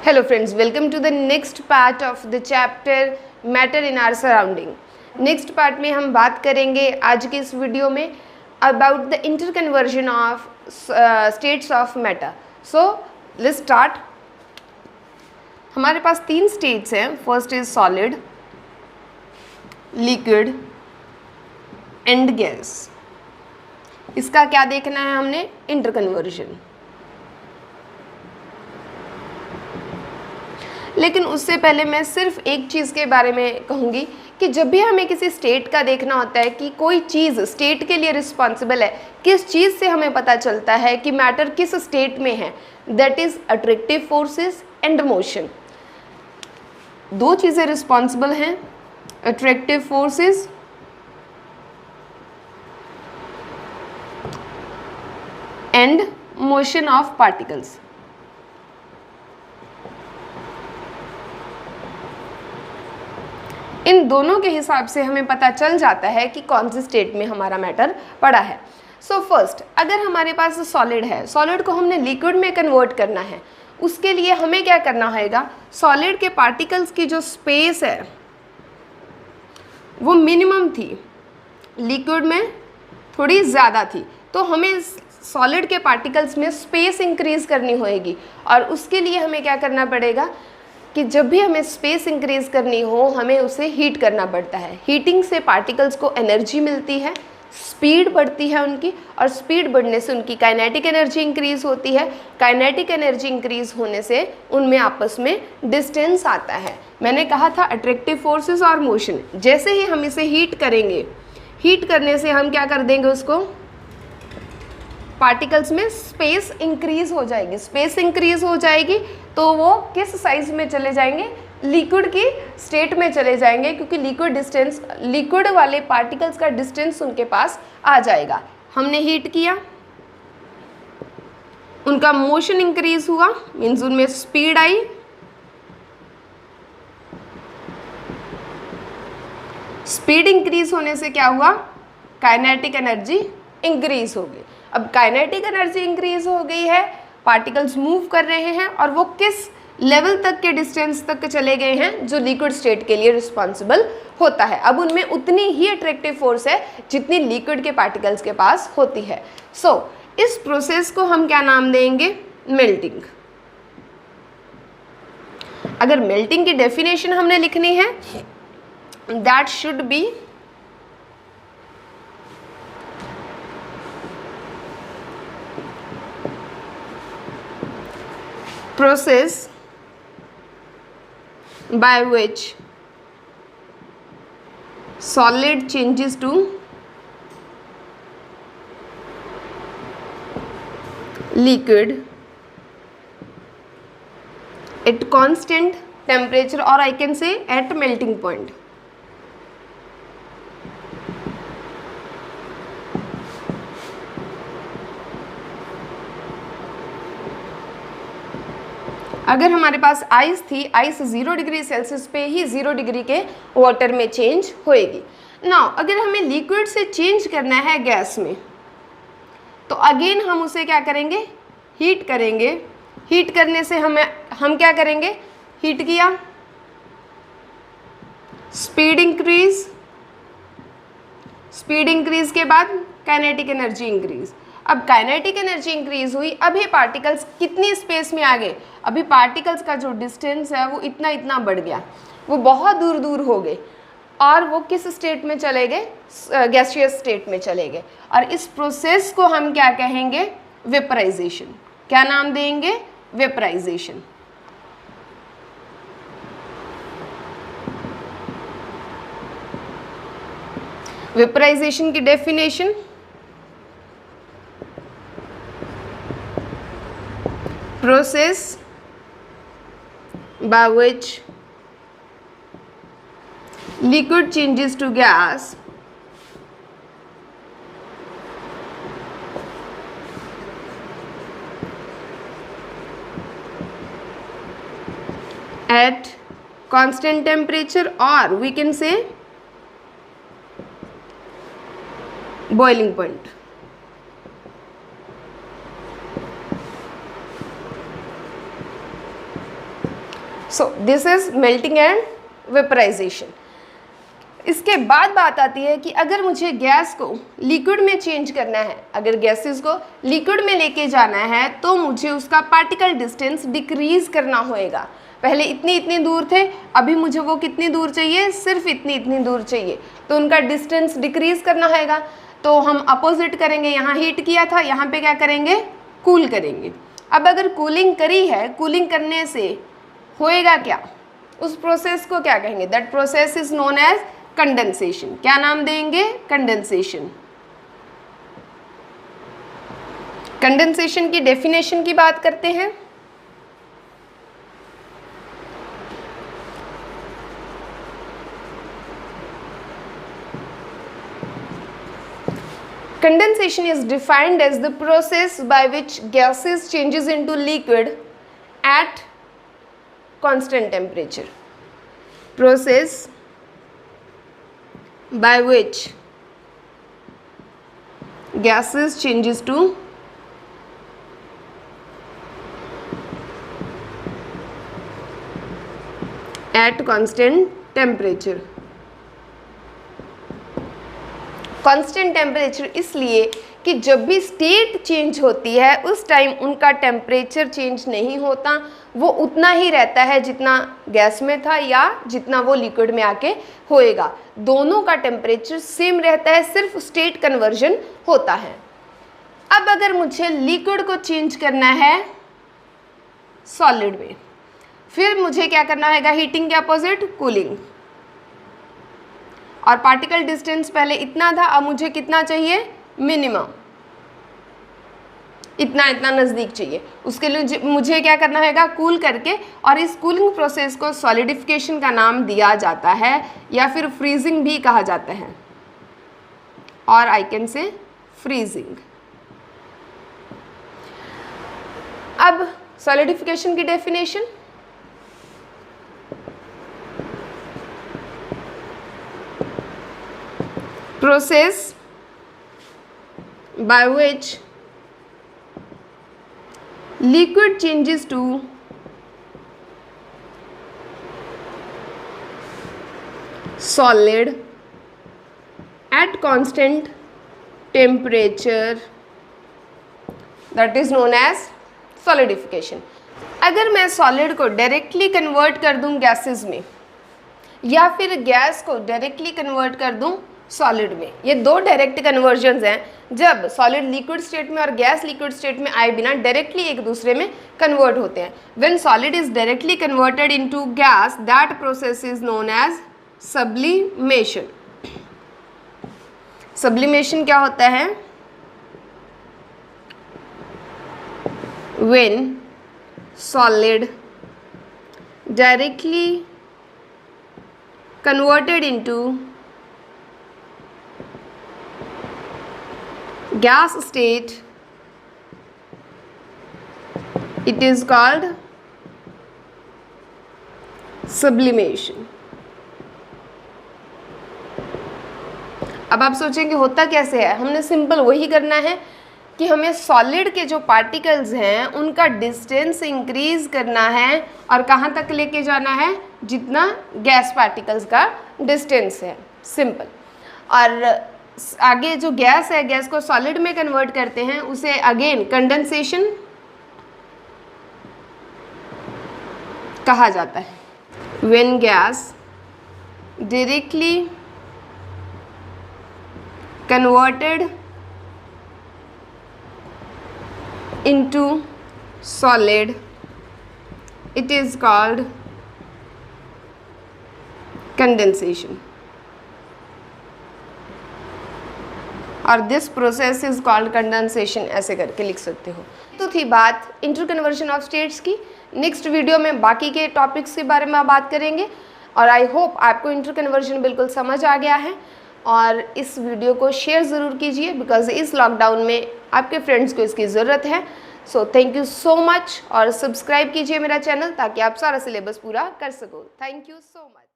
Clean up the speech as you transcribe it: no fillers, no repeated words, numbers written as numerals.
Hello friends, welcome to the next part of the chapter Matter in our surrounding. Next part में हम बात करेंगे आज के इस वीडियो में about the interconversion of states of matter. So let's start. हमारे पास तीन स्टेट्स हैं. First is solid, liquid and gas. इसका क्या देखना है हमने? इंटरकन्वर्जन. लेकिन उससे पहले मैं सिर्फ एक चीज़ के बारे में कहूँगी कि जब भी हमें किसी स्टेट का देखना होता है कि कोई चीज़ स्टेट के लिए रिस्पॉन्सिबल है, किस चीज़ से हमें पता चलता है कि मैटर किस स्टेट में है? That is attractive forces and motion. दो चीज़ें रिस्पॉन्सिबल हैं, attractive forces and motion of particles. इन दोनों के हिसाब से हमें पता चल जाता है कि कौन सी स्टेट में हमारा मैटर पड़ा है. सो फर्स्ट, अगर हमारे पास सॉलिड है, सॉलिड को हमने लिक्विड में कन्वर्ट करना है, उसके लिए हमें क्या करना होगा? सॉलिड के पार्टिकल्स की जो स्पेस है वो मिनिमम थी, लिक्विड में थोड़ी ज़्यादा थी. तो हमें सॉलिड के पार्टिकल्स में स्पेस इंक्रीज करनी होगी. और उसके लिए हमें क्या करना पड़ेगा कि जब भी हमें स्पेस इंक्रीज करनी हो, हमें उसे हीट करना पड़ता है. हीटिंग से पार्टिकल्स को एनर्जी मिलती है, स्पीड बढ़ती है उनकी, और स्पीड बढ़ने से उनकी काइनेटिक एनर्जी इंक्रीज होती है. काइनेटिक एनर्जी इंक्रीज होने से उनमें आपस में डिस्टेंस आता है. मैंने कहा था अट्रैक्टिव फोर्सेस और मोशन. जैसे ही हम इसे हीट करेंगे, हीट करने से हम क्या कर देंगे, उसको पार्टिकल्स में स्पेस इंक्रीज हो जाएगी. स्पेस इंक्रीज हो जाएगी तो वो किस साइज में चले जाएंगे? लिक्विड की स्टेट में चले जाएंगे, क्योंकि लिक्विड वाले पार्टिकल्स का डिस्टेंस उनके पास आ जाएगा. हमने हीट किया, उनका मोशन इंक्रीज हुआ, मीन्स उनमें स्पीड आई. स्पीड इंक्रीज होने से क्या हुआ? काइनेटिक एनर्जी इंक्रीज हो गई. अब काइनेटिक एनर्जी इंक्रीज हो गई है, पार्टिकल्स मूव कर रहे हैं, और वो किस लेवल तक के डिस्टेंस तक चले गए हैं जो लिक्विड स्टेट के लिए रिस्पॉन्सिबल होता है. अब उनमें उतनी ही अट्रैक्टिव फोर्स है जितनी लिक्विड के पार्टिकल्स के पास होती है. सो इस प्रोसेस को हम क्या नाम देंगे? मेल्टिंग. अगर मेल्टिंग की डेफिनेशन हमने लिखनी है, that should be process by which solid changes to liquid at constant temperature, or I can say at melting point. अगर हमारे पास आइस थी, आइस 0 डिग्री सेल्सियस पे ही 0 डिग्री के वाटर में चेंज होएगी. नाउ अगर हमें लिक्विड से चेंज करना है गैस में, तो अगेन हम उसे क्या करेंगे? हीट करेंगे. हीट करने से हम क्या करेंगे? हीट किया, स्पीड इंक्रीज के बाद काइनेटिक एनर्जी इंक्रीज. अब काइनेटिक एनर्जी इंक्रीज हुई, अभी पार्टिकल्स कितनी स्पेस में आ गए? अभी पार्टिकल्स का जो डिस्टेंस है वो इतना बढ़ गया, वो बहुत दूर दूर हो गए, और वो किस स्टेट में चले गए? गैसियस स्टेट में चले गए. और इस प्रोसेस को हम क्या कहेंगे? वेपराइजेशन. क्या नाम देंगे? वेपराइजेशन. वेपराइजेशन की definition, process by which liquid changes to gas at constant temperature, or we can say boiling point. So this is melting and vaporisation. इसके बाद बात आती है कि अगर मुझे गैस को लिक्विड में चेंज करना है, अगर गैसेस को लिक्विड में लेके जाना है तो मुझे उसका पार्टिकल डिस्टेंस डिक्रीज करना होएगा। पहले इतनी दूर थे, अभी मुझे वो कितनी दूर चाहिए, सिर्फ इतनी दूर चाहिए, तो उनका डिस्टेंस डिक्रीज करना होएगा। तो हम अपोजिट करेंगे, यहाँ हीट किया था, यहाँ पे क्या करेंगे, कूल करेंगे। अब अगर कूलिंग करी है, कूलिंग करने से होएगा क्या, उस प्रोसेस को क्या कहेंगे, that process is known as condensation. क्या नाम देंगे, कंडेंसेशन। कंडेंसेशन की डेफिनेशन की बात करते हैं। Condensation is defined as the process by which gases changes into liquid at constant temperature. Process by which gases changes to at constant temperature. Constant temperature इसलिए कि जब भी स्टेट चेंज होती है उस टाइम उनका टेम्परेचर चेंज नहीं होता, वो उतना ही रहता है जितना गैस में था या जितना वो लिक्विड में आके होएगा। दोनों का टेम्परेचर सेम रहता है, सिर्फ स्टेट कन्वर्जन होता है। अब अगर मुझे लिक्विड को चेंज करना है सॉलिड में, फिर मुझे क्या करना है, हीटिंग के अपोजिट कूलिंग। और पार्टिकल डिस्टेंस पहले इतना था, अब मुझे कितना चाहिए, मिनिमम इतना नज़दीक चाहिए। उसके लिए मुझे क्या करना है, कूल करके, और इस कूलिंग प्रोसेस को सॉलिडिफिकेशन का नाम दिया जाता है या फिर फ्रीजिंग भी कहा जाता है, और आई कैन से फ्रीजिंग। अब सॉलिडिफिकेशन की definition, process by which liquid changes to solid at constant temperature, that is known as solidification. अगर मैं सॉलिड को डायरेक्टली कन्वर्ट कर दूं गैसेस में, या फिर गैस को डायरेक्टली कन्वर्ट कर दूं सॉलिड में, ये दो डायरेक्ट कन्वर्जन्स हैं। जब सॉलिड लिक्विड स्टेट में और गैस लिक्विड स्टेट में आए बिना डायरेक्टली एक दूसरे में कन्वर्ट होते हैं। When solid is directly converted into gas, that process is known as sublimation. Sublimation क्या होता है, when solid directly converted into gas state, it is called sublimation. अब आप सोचेंगे होता कैसे है, हमने सिंपल वही करना है कि हमें सॉलिड के जो पार्टिकल्स हैं उनका डिस्टेंस इंक्रीज करना है, और कहाँ तक लेके जाना है, जितना गैस पार्टिकल्स का डिस्टेंस है, सिंपल। और आगे जो गैस है, गैस को सॉलिड में कन्वर्ट करते हैं, उसे अगेन कंडेंसेशन कहा जाता है। When gas directly converted into solid, it is called condensation, और this process is called condensation, ऐसे करके लिख सकते हो। तो थी बात इंटरकन्वर्जन ऑफ स्टेट्स की। नेक्स्ट वीडियो में बाकी के टॉपिक्स के बारे में बात करेंगे, और आई होप आपको इंटरकन्वर्जन बिल्कुल समझ आ गया है। और इस वीडियो को शेयर ज़रूर कीजिए, बिकॉज इस लॉकडाउन में आपके फ्रेंड्स को इसकी ज़रूरत है। So thank you so much, और सब्सक्राइब कीजिए मेरा चैनल ताकि आप सारा सिलेबस पूरा कर सको। Thank you so much.